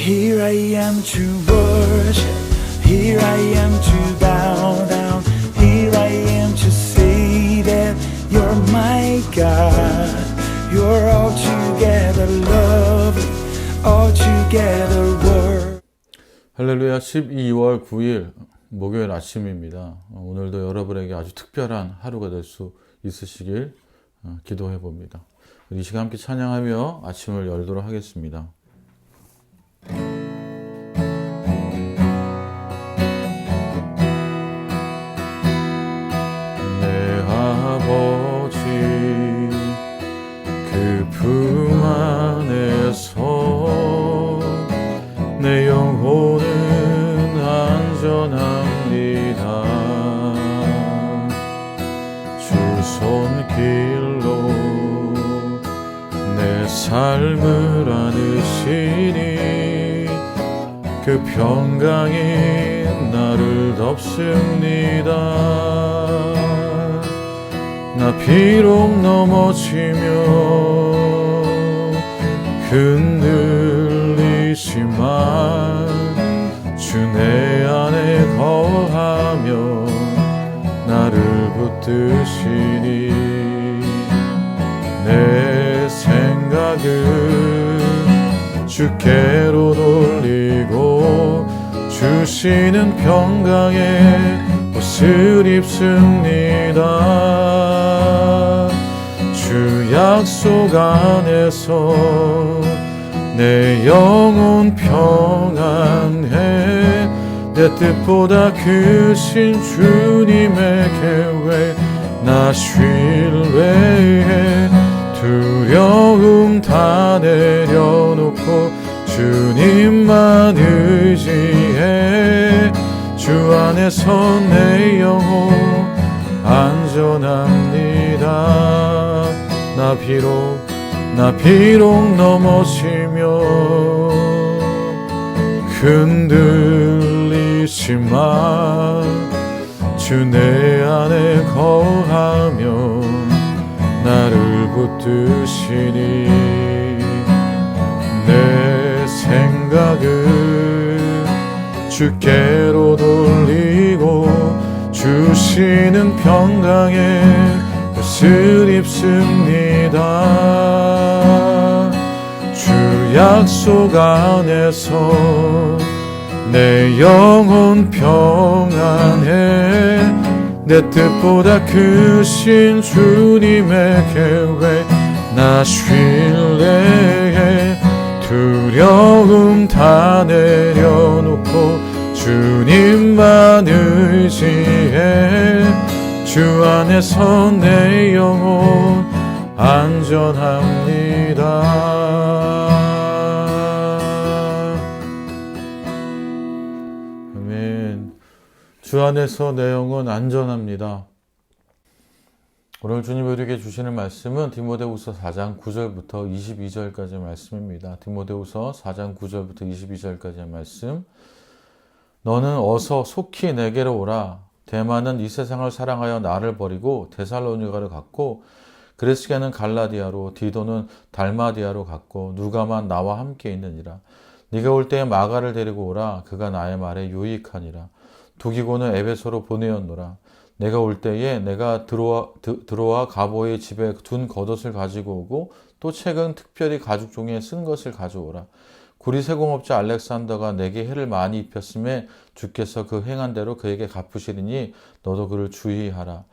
Here I am to worship, here I am to bow down, here I am to say that you're my God. You're altogether lovely, altogether worthy. 할렐루야. 12월 9일 목요일 아침입니다. 오늘도 여러분에게 아주 특별한 하루가 될 수 있으시길 기도해 봅니다. 이 시간 함께 찬양하며 아침을 열도록 하겠습니다. 내 아버지 그 품 안에서 내 영혼은 안전합니다. 주 손길로 내 삶을 안으시니 그 평강이 나를 덮습니다. 나 비록 넘어지며 흔들리지만 주 내 안에 거하며 나를 붙드시니 내 생각을 주께로 돌리고 주시는 평강의 옷을 입습니다. 주 약속 안에서 내 영혼 평안해. 내 뜻보다 크신 주님의 계획 나 신뢰해. 두려움 다 내려놓고 주님만 의지해. 주 안에서 내 영혼 안전합니다. 나 비록 넘어지며 흔들리지만 주 내 안에 거하며 나를 붙드시니 내 생각을 주께로 돌리고 주시는 평강의 옷을 입습니다. 주 약속 안에서 내 영혼 평안해. 내 뜻보다 크신 주님의 계획 나 신뢰해. 두려움 다 내려놓고 주님만 의지해. 주 안에서 내 영혼 안전합니다. 아멘. 주 안에서 내 영혼 안전합니다. 오늘 주님 우리에게 주시는 말씀은 디모데후서 4장 9절부터 22절까지의 말씀입니다. 디모데후서 4장 9절부터 22절까지의 말씀. 너는 어서 속히 내게로 오라. 데마는 이 세상을 사랑하여 나를 버리고 데살로니가를 갔고 그레스게는 갈라디아로 디도는 달마디아로 갔고 누가만 나와 함께 있느니라. 네가 올 때에 마가를 데리고 오라. 그가 나의 말에 유익하니라. 두기고는 에베소로 보내었노라. 내가 올 때에 내가 드로아 가보의 집에 둔 겉옷을 가지고 오고 또 최근 특별히 가죽 종이에 쓴 것을 가져오라. 구리 세공업자 알렉산더가 내게 해를 많이 입혔음에 주께서 그 행한 대로 그에게 갚으시리니 너도 그를 주의하라.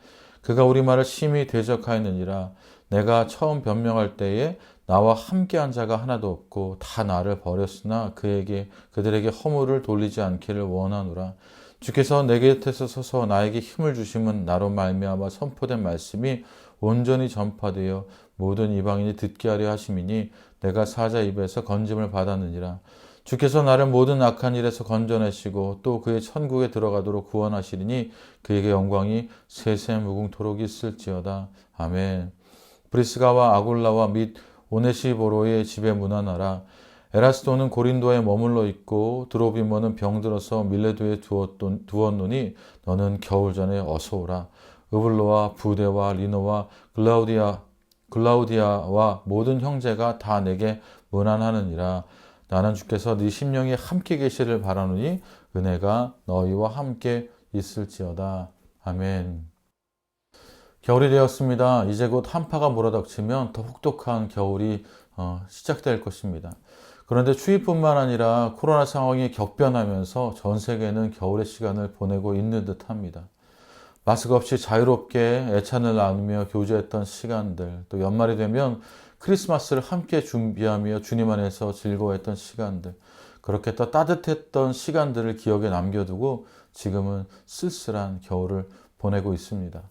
그가 우리 말을 심히 대적하였느니라. 내가 처음 변명할 때에 나와 함께한 자가 하나도 없고 다 나를 버렸으나 그들에게 허물을 돌리지 않기를 원하노라. 주께서 내 곁에서 서서 나에게 힘을 주심은 나로 말미암아 선포된 말씀이 온전히 전파되어 모든 이방인이 듣게 하려 하심이니 내가 사자 입에서 건짐을 받았느니라. 주께서 나를 모든 악한 일에서 건져내시고 또 그의 천국에 들어가도록 구원하시리니 그에게 영광이 세세 무궁토록 있을지어다. 아멘. 브리스가와 아굴라와 및 오네시보로의 집에 문안하라. 에라스도는 고린도에 머물러 있고 드로비모는 병들어서 밀레도에 두었노니 너는 겨울 전에 어서 오라. 으블로와 부데와 리노와 글라우디아와 모든 형제가 다 내게 문안하느니라. 나는 주께서 네 심령이 함께 계시를 바라노니 은혜가 너희와 함께 있을지어다. 아멘. 겨울이 되었습니다. 이제 곧 한파가 몰아닥치면 더 혹독한 겨울이 시작될 것입니다. 그런데 추위뿐만 아니라 코로나 상황이 격변하면서 전 세계는 겨울의 시간을 보내고 있는 듯합니다. 마스크 없이 자유롭게 애찬을 나누며 교제했던 시간들, 또 연말이 되면 크리스마스를 함께 준비하며 주님 안에서 즐거워했던 시간들, 그렇게 또 따뜻했던 시간들을 기억에 남겨두고 지금은 쓸쓸한 겨울을 보내고 있습니다.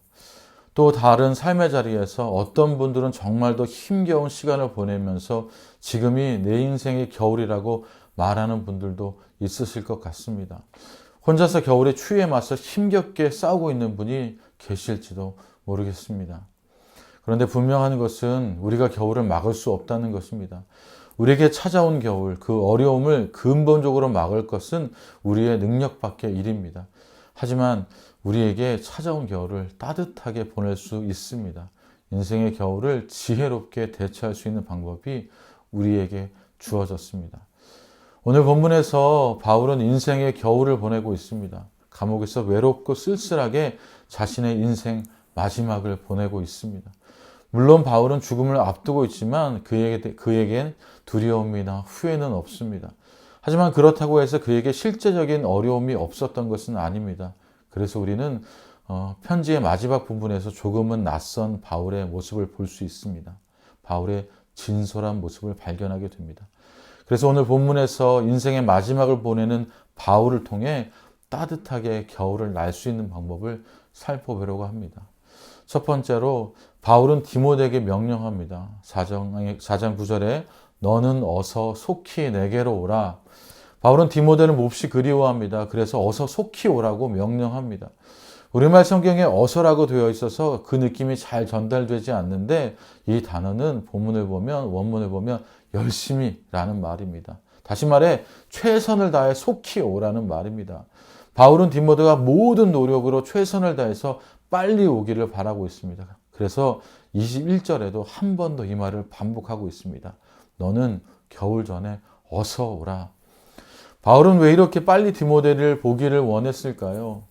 또 다른 삶의 자리에서 어떤 분들은 정말 더 힘겨운 시간을 보내면서 지금이 내 인생의 겨울이라고 말하는 분들도 있으실 것 같습니다. 혼자서 겨울의 추위에 맞서 힘겹게 싸우고 있는 분이 계실지도 모르겠습니다. 그런데 분명한 것은 우리가 겨울을 막을 수 없다는 것입니다. 우리에게 찾아온 겨울, 그 어려움을 근본적으로 막을 것은 우리의 능력 밖의 일입니다. 하지만 우리에게 찾아온 겨울을 따뜻하게 보낼 수 있습니다. 인생의 겨울을 지혜롭게 대처할 수 있는 방법이 우리에게 주어졌습니다. 오늘 본문에서 바울은 인생의 겨울을 보내고 있습니다. 감옥에서 외롭고 쓸쓸하게 자신의 인생 마지막을 보내고 있습니다. 물론 바울은 죽음을 앞두고 있지만 그에겐 두려움이나 후회는 없습니다. 하지만 그렇다고 해서 그에게 실제적인 어려움이 없었던 것은 아닙니다. 그래서 우리는 편지의 마지막 부분에서 조금은 낯선 바울의 모습을 볼 수 있습니다. 바울의 진솔한 모습을 발견하게 됩니다. 그래서 오늘 본문에서 인생의 마지막을 보내는 바울을 통해 따뜻하게 겨울을 날 수 있는 방법을 살펴보려고 합니다. 첫 번째로 바울은 디모데에게 명령합니다. 4장 9절에 너는 어서 속히 내게로 오라. 바울은 디모데를 몹시 그리워합니다. 그래서 어서 속히 오라고 명령합니다. 우리말 성경에 어서라고 되어 있어서 그 느낌이 잘 전달되지 않는데 이 단어는 원문을 보면 열심히라는 말입니다. 다시 말해 최선을 다해 속히 오라는 말입니다. 바울은 디모데가 모든 노력으로 최선을 다해서 빨리 오기를 바라고 있습니다. 그래서 21절에도 한 번 더 이 말을 반복하고 있습니다. 너는 겨울 전에 어서 오라. 바울은 왜 이렇게 빨리 디모데를 보기를 원했을까요?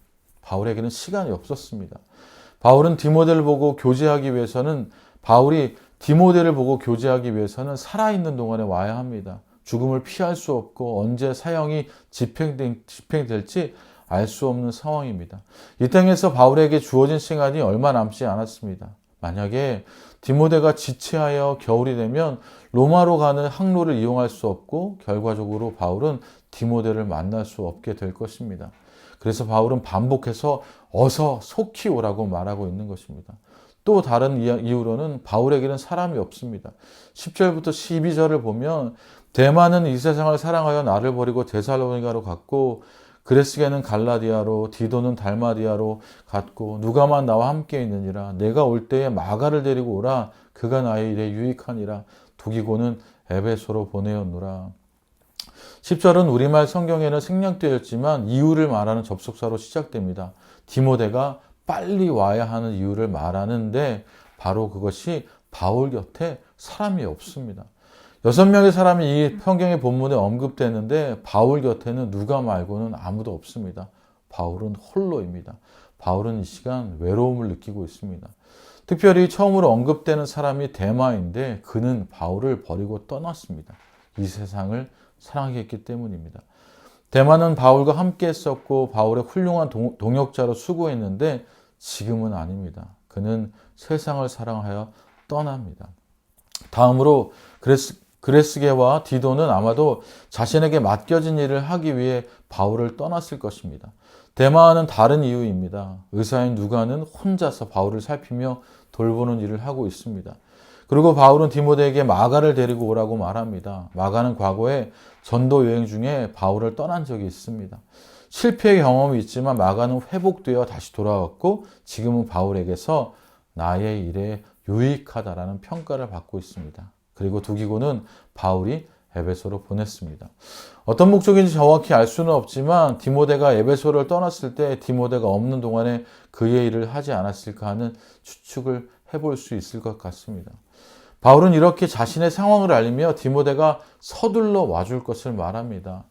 바울에게는 시간이 없었습니다. 바울이 디모데를 보고 교제하기 위해서는 살아있는 동안에 와야 합니다. 죽음을 피할 수 없고 언제 사형이 집행될지 알 수 없는 상황입니다. 이 땅에서 바울에게 주어진 시간이 얼마 남지 않았습니다. 만약에 디모데가 지체하여 겨울이 되면 로마로 가는 항로를 이용할 수 없고 결과적으로 바울은 디모데를 만날 수 없게 될 것입니다. 그래서 바울은 반복해서 어서 속히 오라고 말하고 있는 것입니다. 또 다른 이유로는 바울에게는 사람이 없습니다. 10절부터 12절을 보면 데마는 이 세상을 사랑하여 나를 버리고 데살로니가로 갔고 그레스게는 갈라디아로 디도는 달마디아로 갔고 누가만 나와 함께 있느니라. 내가 올 때에 마가를 데리고 오라. 그가 나의 일에 유익하니라. 두기고는 에베소로 보내었노라. 10절은 우리말 성경에는 생략되어 있지만 이유를 말하는 접속사로 시작됩니다. 디모데가 빨리 와야 하는 이유를 말하는데 바로 그것이 바울 곁에 사람이 없습니다. 6명의 사람이 이 성경의 본문에 언급되는데 바울 곁에는 누가 말고는 아무도 없습니다. 바울은 홀로입니다. 바울은 이 시간 외로움을 느끼고 있습니다. 특별히 처음으로 언급되는 사람이 데마인데 그는 바울을 버리고 떠났습니다. 이 세상을 사랑했기 때문입니다. 데마는 바울과 함께 했었고 바울의 훌륭한 동역자로 수고했는데 지금은 아닙니다. 그는 세상을 사랑하여 떠납니다. 다음으로 그레스게와 디도는 아마도 자신에게 맡겨진 일을 하기 위해 바울을 떠났을 것입니다. 데마와는 다른 이유입니다. 의사인 누가는 혼자서 바울을 살피며 돌보는 일을 하고 있습니다. 그리고 바울은 디모데에게 마가를 데리고 오라고 말합니다. 마가는 과거에 전도 여행 중에 바울을 떠난 적이 있습니다. 실패의 경험이 있지만 마가는 회복되어 다시 돌아왔고 지금은 바울에게서 나의 일에 유익하다라는 평가를 받고 있습니다. 그리고 두기고는 바울이 에베소로 보냈습니다. 어떤 목적인지 정확히 알 수는 없지만 디모데가 에베소를 떠났을 때 디모데가 없는 동안에 그의 일을 하지 않았을까 하는 추측을 해볼 수 있을 것 같습니다. 바울은 이렇게 자신의 상황을 알리며 디모데가 서둘러 와줄 것을 말합니다.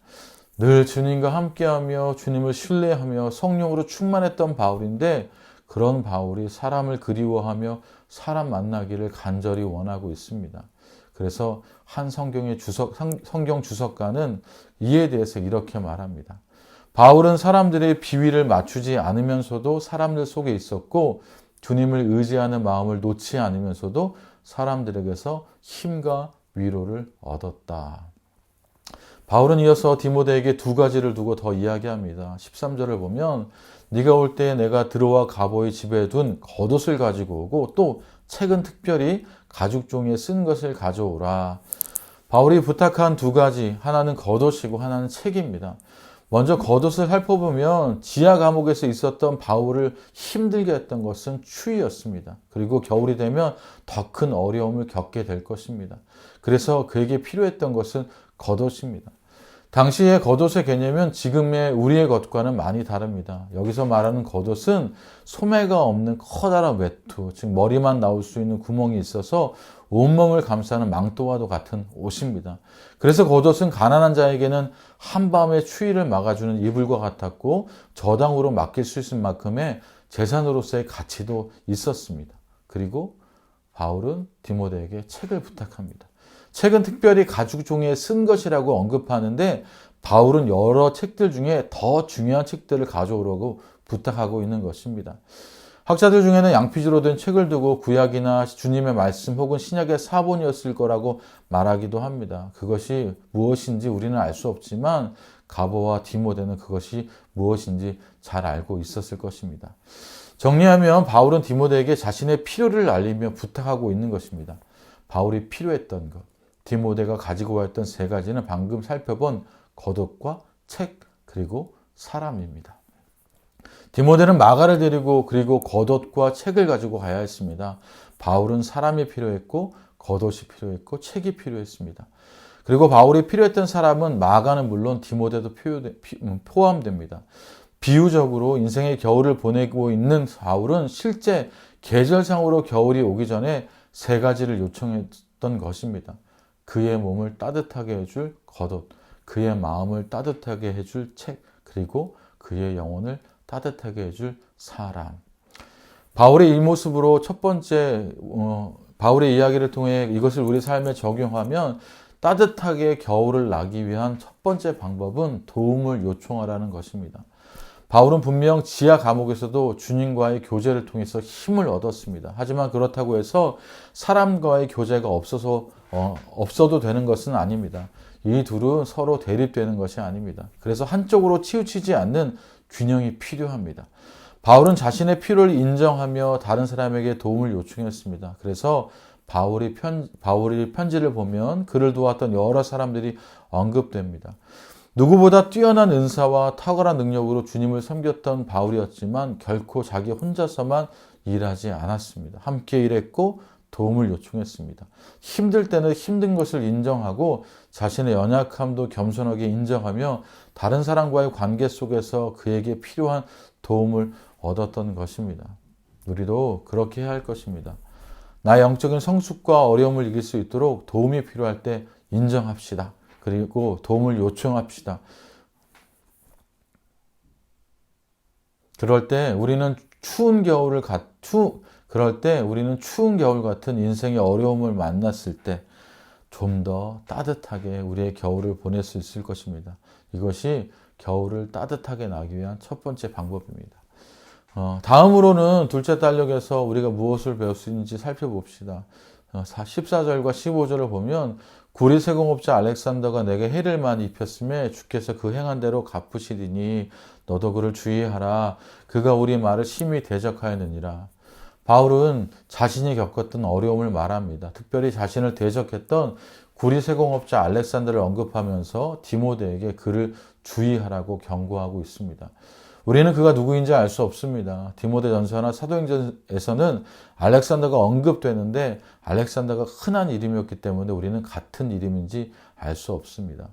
늘 주님과 함께하며 주님을 신뢰하며 성령으로 충만했던 바울인데 그런 바울이 사람을 그리워하며 사람 만나기를 간절히 원하고 있습니다. 그래서 한 성경 주석가는 이에 대해서 이렇게 말합니다. 바울은 사람들의 비위를 맞추지 않으면서도 사람들 속에 있었고 주님을 의지하는 마음을 놓지 않으면서도 사람들에게서 힘과 위로를 얻었다. 바울은 이어서 디모데에게 두 가지를 두고 더 이야기합니다. 13절을 보면 네가 올 때 내가 드로와 가보의 집에 둔 겉옷을 가지고 오고 또 책은 특별히 가죽 종이에 쓴 것을 가져오라. 바울이 부탁한 두 가지, 하나는 겉옷이고 하나는 책입니다. 먼저 겉옷을 살펴보면 지하 감옥에서 있었던 바울을 힘들게 했던 것은 추위였습니다. 그리고 겨울이 되면 더 큰 어려움을 겪게 될 것입니다. 그래서 그에게 필요했던 것은 겉옷입니다. 당시의 겉옷의 개념은 지금의 우리의 겉과는 많이 다릅니다. 여기서 말하는 겉옷은 소매가 없는 커다란 외투, 즉 머리만 나올 수 있는 구멍이 있어서 온몸을 감싸는 망토와도 같은 옷입니다. 그래서 겉옷은 가난한 자에게는 한밤의 추위를 막아주는 이불과 같았고 저당으로 맡길 수 있을 만큼의 재산으로서의 가치도 있었습니다. 그리고 바울은 디모데에게 책을 부탁합니다. 책은 특별히 가죽 종이에 쓴 것이라고 언급하는데 바울은 여러 책들 중에 더 중요한 책들을 가져오라고 부탁하고 있는 것입니다. 학자들 중에는 양피지로 된 책을 두고 구약이나 주님의 말씀 혹은 신약의 사본이었을 거라고 말하기도 합니다. 그것이 무엇인지 우리는 알 수 없지만 가보와 디모데는 그것이 무엇인지 잘 알고 있었을 것입니다. 정리하면 바울은 디모데에게 자신의 필요를 알리며 부탁하고 있는 것입니다. 바울이 필요했던 것, 디모데가 가지고 왔던 세 가지는 방금 살펴본 겉옷과 책 그리고 사람입니다. 디모데는 마가를 데리고 그리고 겉옷과 책을 가지고 가야 했습니다. 바울은 사람이 필요했고 겉옷이 필요했고 책이 필요했습니다. 그리고 바울이 필요했던 사람은 마가는 물론 디모데도 포함됩니다. 비유적으로 인생의 겨울을 보내고 있는 바울은 실제 계절상으로 겨울이 오기 전에 세 가지를 요청했던 것입니다. 그의 몸을 따뜻하게 해줄 겉옷, 그의 마음을 따뜻하게 해줄 책, 그리고 그의 영혼을 따뜻하게 해줄 사람. 바울의 이 모습으로 첫 번째 바울의 이야기를 통해 이것을 우리 삶에 적용하면 따뜻하게 겨울을 나기 위한 첫 번째 방법은 도움을 요청하라는 것입니다. 바울은 분명 지하 감옥에서도 주님과의 교제를 통해서 힘을 얻었습니다. 하지만 그렇다고 해서 사람과의 교제가 없어도 되는 것은 아닙니다. 이 둘은 서로 대립되는 것이 아닙니다. 그래서 한쪽으로 치우치지 않는 균형이 필요합니다. 바울은 자신의 필요를 인정하며 다른 사람에게 도움을 요청했습니다. 그래서 바울이 편지를 보면 그를 도왔던 여러 사람들이 언급됩니다. 누구보다 뛰어난 은사와 탁월한 능력으로 주님을 섬겼던 바울이었지만 결코 자기 혼자서만 일하지 않았습니다. 함께 일했고 도움을 요청했습니다. 힘들 때는 힘든 것을 인정하고 자신의 연약함도 겸손하게 인정하며 다른 사람과의 관계 속에서 그에게 필요한 도움을 얻었던 것입니다. 우리도 그렇게 해야 할 것입니다. 나의 영적인 성숙과 어려움을 이길 수 있도록 도움이 필요할 때 인정합시다. 그리고 도움을 요청합시다. 그럴 때 우리는 추운 겨울 같은 인생의 어려움을 만났을 때 좀 더 따뜻하게 우리의 겨울을 보낼 수 있을 것입니다. 이것이 겨울을 따뜻하게 나기 위한 첫 번째 방법입니다. 다음으로는 둘째 달력에서 우리가 무엇을 배울 수 있는지 살펴봅시다. 14절과 15절을 보면 구리 세공업자 알렉산더가 내게 해를 많이 입혔음에 주께서 그 행한 대로 갚으시리니 너도 그를 주의하라. 그가 우리 말을 심히 대적하였느니라. 바울은 자신이 겪었던 어려움을 말합니다. 특별히 자신을 대적했던 구리 세공업자 알렉산더를 언급하면서 디모데에게 그를 주의하라고 경고하고 있습니다. 우리는 그가 누구인지 알 수 없습니다. 디모데전서나 사도행전에서는 알렉산더가 언급되는데 알렉산더가 흔한 이름이었기 때문에 우리는 같은 이름인지 알 수 없습니다.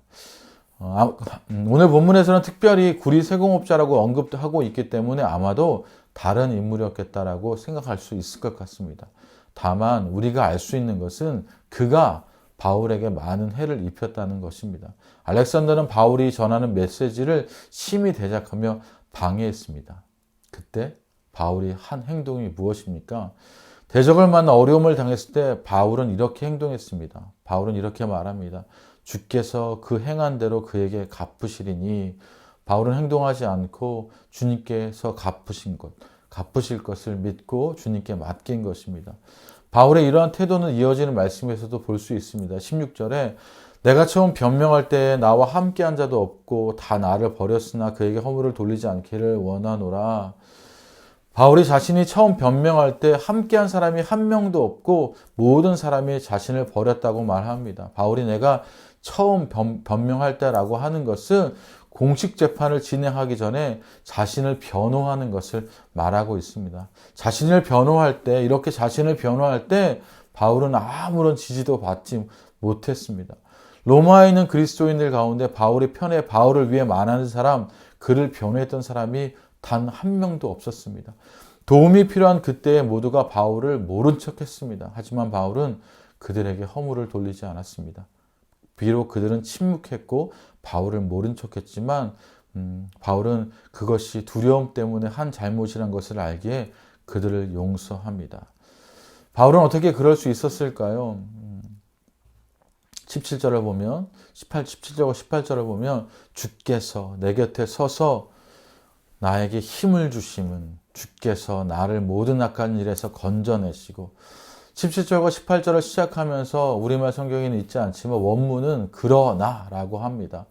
오늘 본문에서는 특별히 구리 세공업자라고 언급하고 있기 때문에 아마도 다른 인물이었겠다라고 생각할 수 있을 것 같습니다. 다만 우리가 알 수 있는 것은 그가 바울에게 많은 해를 입혔다는 것입니다. 알렉산더는 바울이 전하는 메시지를 심히 대적하며 방해했습니다. 그때 바울이 한 행동이 무엇입니까? 대적을 만나 어려움을 당했을 때 바울은 이렇게 행동했습니다. 바울은 이렇게 말합니다. 주께서 그 행한 대로 그에게 갚으시리니. 바울은 행동하지 않고 주님께서 갚으실 것을 믿고 주님께 맡긴 것입니다. 바울의 이러한 태도는 이어지는 말씀에서도 볼 수 있습니다. 16절에 내가 처음 변명할 때 나와 함께한 자도 없고 다 나를 버렸으나 그에게 허물을 돌리지 않기를 원하노라. 바울이 자신이 처음 변명할 때 함께한 사람이 한 명도 없고 모든 사람이 자신을 버렸다고 말합니다. 바울이 내가 처음 변명할 때라고 하는 것은 공식 재판을 진행하기 전에 자신을 변호하는 것을 말하고 있습니다. 이렇게 자신을 변호할 때 바울은 아무런 지지도 받지 못했습니다. 로마에 있는 그리스도인들 가운데 바울의 편에 바울을 위해 말하는 사람, 그를 변호했던 사람이 단 한 명도 없었습니다. 도움이 필요한 그때에 모두가 바울을 모른 척했습니다. 하지만 바울은 그들에게 허물을 돌리지 않았습니다. 비록 그들은 침묵했고 바울을 모른 척했지만 바울은 그것이 두려움 때문에 한 잘못이란 것을 알기에 그들을 용서합니다. 바울은 어떻게 그럴 수 있었을까요? 17절을 보면 17절과 18절을 보면 주께서 내 곁에 서서 나에게 힘을 주심은 주께서 나를 모든 악한 일에서 건져내시고 17절과 18절을 시작하면서 우리말 성경에는 있지 않지만 원문은 그러나라고 합니다.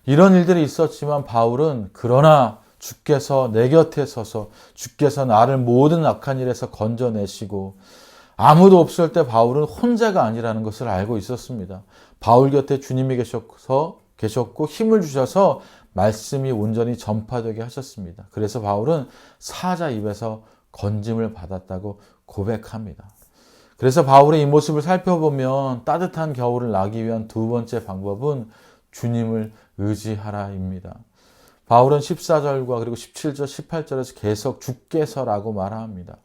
이런 일들이 있었지만 바울은 그러나 주께서 내 곁에 서서 주께서 나를 모든 악한 일에서 건져내시고 아무도 없을 때 바울은 혼자가 아니라는 것을 알고 있었습니다. 바울 곁에 주님이 계셨고 힘을 주셔서 말씀이 온전히 전파되게 하셨습니다. 그래서 바울은 사자 입에서 건짐을 받았다고 고백합니다. 그래서 바울의 이 모습을 살펴보면 따뜻한 겨울을 나기 위한 두 번째 방법은 주님을 의지하라입니다. 바울은 14절과 그리고 17절, 18절에서 계속 주께서라고 말합니다.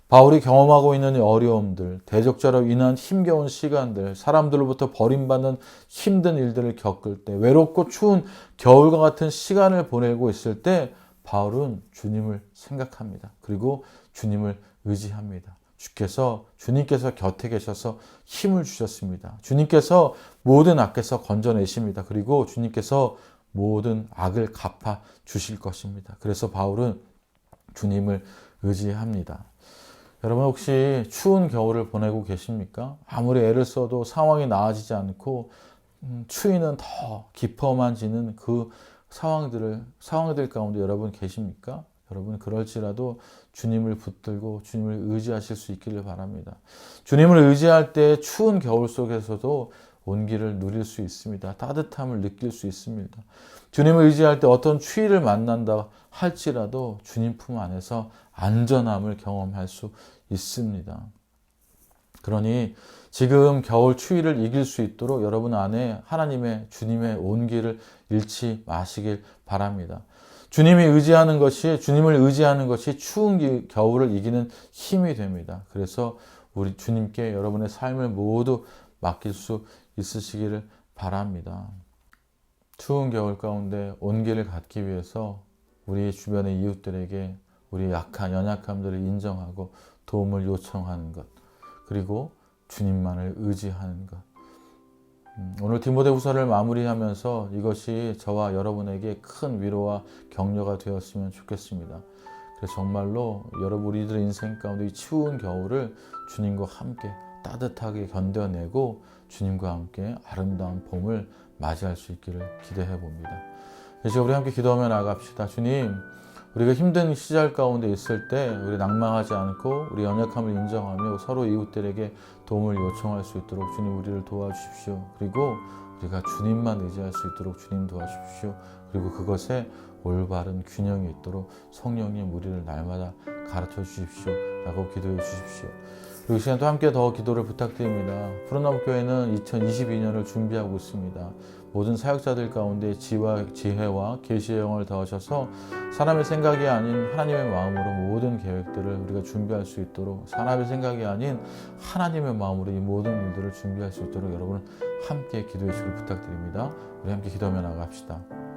바울이 경험하고 있는 어려움들, 대적자로 인한 힘겨운 시간들, 사람들로부터 버림받는 힘든 일들을 겪을 때, 외롭고 추운 겨울과 같은 시간을 보내고 있을 때 바울은 주님을 생각합니다. 그리고 주님을 의지합니다. 주님께서 곁에 계셔서 힘을 주셨습니다. 주님께서 모든 악에서 건져내십니다. 그리고 주님께서 모든 악을 갚아 주실 것입니다. 그래서 바울은 주님을 의지합니다. 여러분 혹시 추운 겨울을 보내고 계십니까? 아무리 애를 써도 상황이 나아지지 않고 추위는 더 깊어만 지는 그 상황들 가운데 여러분 계십니까? 여러분 그럴지라도 주님을 붙들고 주님을 의지하실 수 있기를 바랍니다. 주님을 의지할 때 추운 겨울 속에서도 온기를 누릴 수 있습니다. 따뜻함을 느낄 수 있습니다. 주님을 의지할 때 어떤 추위를 만난다 할지라도 주님 품 안에서 안전함을 경험할 수 있습니다. 그러니 지금 겨울 추위를 이길 수 있도록 여러분 안에 주님의 온기를 잃지 마시길 바랍니다. 주님을 의지하는 것이 추운 겨울을 이기는 힘이 됩니다. 그래서 우리 주님께 여러분의 삶을 모두 맡길 수 있으시기를 바랍니다. 추운 겨울 가운데 온기를 갖기 위해서 우리 주변의 이웃들에게 우리의 연약함들을 인정하고 도움을 요청하는 것, 그리고 주님만을 의지하는 것. 오늘 디모데후서를 마무리하면서 이것이 저와 여러분에게 큰 위로와 격려가 되었으면 좋겠습니다. 그래서 정말로 우리들의 인생 가운데 이 추운 겨울을 주님과 함께 따뜻하게 견뎌내고 주님과 함께 아름다운 봄을 맞이할 수 있기를 기대해 봅니다. 이제 우리 함께 기도하며 나갑시다. 주님, 우리가 힘든 시절 가운데 있을 때 우리 낭망하지 않고 우리 연약함을 인정하며 서로 이웃들에게 도움을 요청할 수 있도록 주님 우리를 도와주십시오. 그리고 우리가 주님만 의지할 수 있도록 주님 도와주십시오. 그리고 그것에 올바른 균형이 있도록 성령님 우리를 날마다 가르쳐 주십시오. 라고 기도해 주십시오. 그리고 이 시간도 함께 더 기도를 부탁드립니다. 푸른나무 교회는 2022년을 준비하고 있습니다. 모든 사역자들 가운데 지혜와 계시의 영을 더하셔서 사람의 생각이 아닌 하나님의 마음으로 모든 계획들을 우리가 준비할 수 있도록, 사람의 생각이 아닌 하나님의 마음으로 이 모든 일들을 준비할 수 있도록 여러분 함께 기도해 주시길 부탁드립니다. 우리 함께 기도하며 나갑시다.